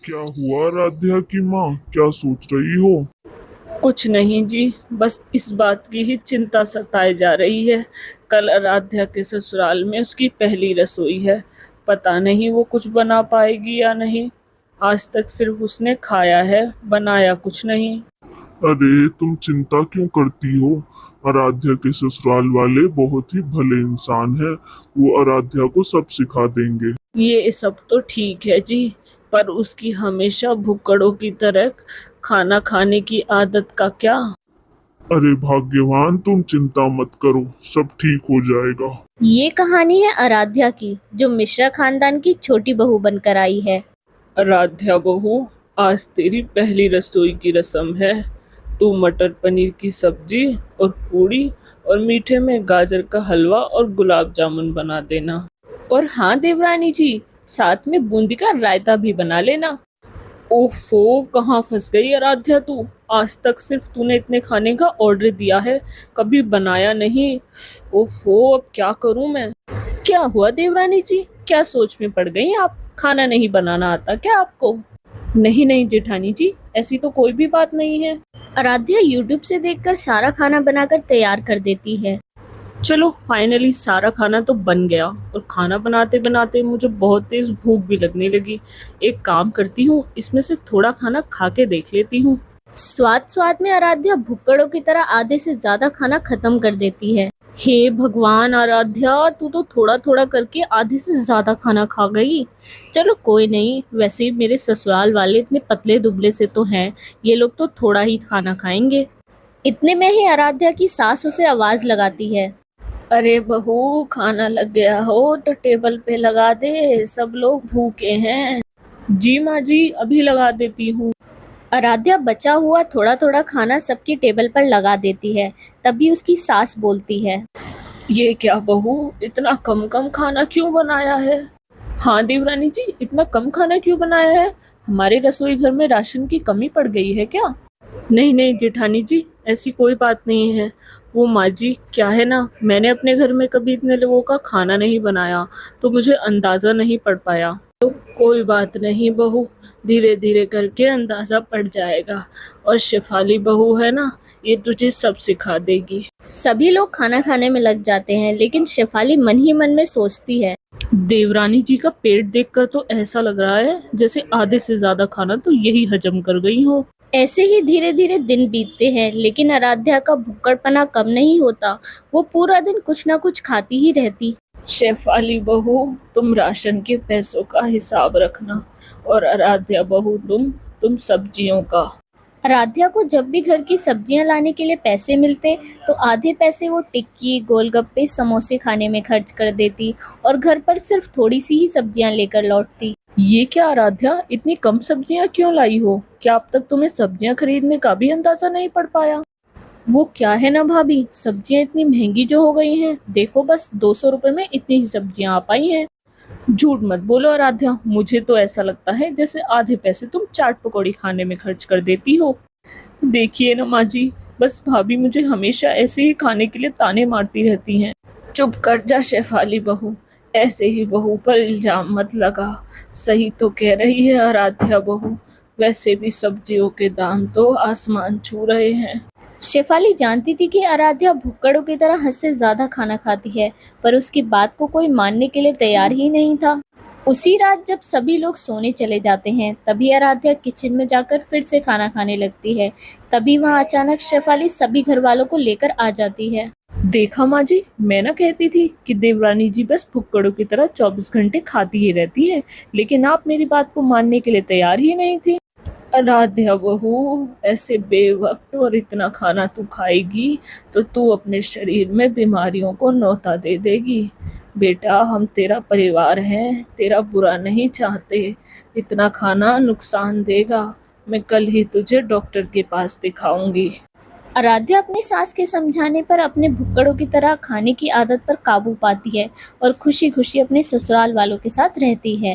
क्या हुआ आराध्या की माँ, क्या सोच रही हो? कुछ नहीं जी, बस इस बात की ही चिंता सताए जा रही है। कल आराध्या के ससुराल में उसकी पहली रसोई है। पता नहीं वो कुछ बना पाएगी या नहीं। आज तक सिर्फ उसने खाया है, बनाया कुछ नहीं। अरे तुम चिंता क्यों करती हो? आराध्या के ससुराल वाले बहुत ही भले इंसान हैं। वो आराध्या को सब सिखा देंगे। ये सब तो ठीक है जी, पर उसकी हमेशा भुक्कड़ों की तरह खाना खाने की आदत का क्या। अरे भाग्यवान, तुम चिंता मत करो, सब ठीक हो जाएगा। ये कहानी है आराध्या की, जो मिश्रा खानदान की छोटी बहू बनकर आई है। आराध्या बहू, आज तेरी पहली रसोई की रस्म है। तू मटर पनीर की सब्जी और पूड़ी और मीठे में गाजर का हलवा और गुलाब जामुन बना देना। और हाँ देवरानी जी, साथ में बूंदी का रायता भी बना लेना। ओफो, कहाँ फंस गई आराध्या तू। आज तक सिर्फ तूने इतने खाने का ऑर्डर दिया है, कभी बनाया नहीं। ओफो, अब क्या करूं मैं। क्या हुआ देवरानी जी, क्या सोच में पड़ गई आप। खाना नहीं बनाना आता क्या आपको। नहीं नहीं जेठानी जी, ऐसी तो कोई भी बात नहीं है। आराध्या यूट्यूब से देखकर सारा खाना बनाकर तैयार कर देती है। चलो फाइनली सारा खाना तो बन गया, और खाना बनाते बनाते मुझे बहुत तेज भूख भी लगने लगी। एक काम करती हूँ, इसमें से थोड़ा खाना खा के देख लेती हूँ। स्वाद स्वाद में आराध्या भुक्कड़ों की तरह आधे से ज्यादा खाना खत्म कर देती है। हे भगवान आराध्या, तू तो थोड़ा थोड़ा करके आधे से ज्यादा खाना खा गई। चलो कोई नहीं, वैसे ही मेरे ससुराल वाले इतने पतले दुबले से तो हैं, ये लोग तो थोड़ा ही खाना खाएंगे। इतने में ही आराध्या की सास उसे आवाज लगाती है। अरे बहू, खाना लग गया हो तो टेबल पे लगा दे, सब लोग भूखे हैं। जी माँ जी, अभी लगा देती हूँ। आराध्या बचा हुआ थोड़ा थोड़ा खाना सबकी टेबल पर लगा देती है। तभी उसकी सास बोलती है। ये क्या बहू, इतना कम कम खाना क्यों बनाया है। हाँ देवरानी जी, इतना कम खाना क्यों बनाया है। हमारे रसोई घर में राशन की कमी पड़ गई है क्या। नहीं नहीं जेठानी जी, ऐसी कोई बात नहीं है। वो माँ जी, क्या है ना, मैंने अपने घर में कभी इतने लोगों का खाना नहीं बनाया, तो मुझे अंदाज़ा नहीं पड़ पाया। तो कोई बात नहीं बहू, धीरे धीरे करके अंदाज़ा पड़ जाएगा। और शेफाली बहू है ना, ये तुझे सब सिखा देगी। सभी लोग खाना खाने में लग जाते हैं, लेकिन शेफाली मन ही मन में सोचती है। देवरानी जी का पेट देखकर तो ऐसा लग रहा है जैसे आधे से ज्यादा खाना तो यही हजम कर गई हो। ऐसे ही धीरे धीरे दिन बीतते हैं, लेकिन आराध्या का भुक्कड़पना कम नहीं होता। वो पूरा दिन कुछ ना कुछ खाती ही रहती। शेफाली बहू, तुम राशन के पैसों का हिसाब रखना, और आराध्या बहू तुम सब्जियों का। आराध्या को जब भी घर की सब्जियां लाने के लिए पैसे मिलते, तो आधे पैसे वो टिक्की, गोलगप्पे, समोसे खाने में खर्च कर देती और घर पर सिर्फ थोड़ी सी ही सब्जियां लेकर लौटती। ये क्या आराध्या, इतनी कम सब्जियां क्यों लाई हो। क्या अब तक तुम्हें सब्जियां खरीदने का भी अंदाजा नहीं पड़ पाया। वो क्या है ना भाभी, सब्जियां इतनी महंगी जो हो गई हैं, देखो बस 200 रुपए में इतनी ही सब्जियां आ पाई हैं। झूठ मत बोलो आराध्या, मुझे तो ऐसा लगता है जैसे आधे पैसे तुम चाट पकौड़ी खाने में खर्च कर देती हो। देखिए ना माँ जी, बस भाभी मुझे हमेशा ऐसे ही खाने के लिए ताने मारती रहती हैं। चुप कर जा शेफाली बहू, ऐसे ही बहू पर इल्जाम मत लगा। सही तो कह रही है आराध्या बहू, वैसे भी सब्जियों के दाम तो आसमान छू रहे हैं। शेफाली जानती थी कि आराध्या भुक्कड़ों की तरह हद से ज्यादा खाना खाती है, पर उसकी बात को कोई मानने के लिए तैयार ही नहीं था। उसी रात जब सभी लोग सोने चले जाते हैं, तभी आराध्या किचन में जाकर फिर से खाना खाने लगती है। तभी वहां अचानक शेफाली सभी घर वालों को लेकर आ जाती है। देखा माँ जी, मैं ना कहती थी कि देवरानी जी बस भुक्कड़ों की तरह 24 घंटे खाती ही रहती है, लेकिन आप मेरी बात को मानने के लिए तैयार ही नहीं थी। आराध्या बहू, ऐसे बेवक्त और इतना खाना तू खाएगी तो तू अपने शरीर में बीमारियों को न्योता दे देगी। बेटा, हम तेरा परिवार हैं, तेरा बुरा नहीं चाहते। इतना खाना नुकसान देगा। मैं कल ही तुझे डॉक्टर के पास दिखाऊंगी। आराध्या अपनी सास के समझाने पर अपने भुक्कड़ों की तरह खाने की आदत पर काबू पाती है और खुशी खुशी अपने ससुराल वालों के साथ रहती है।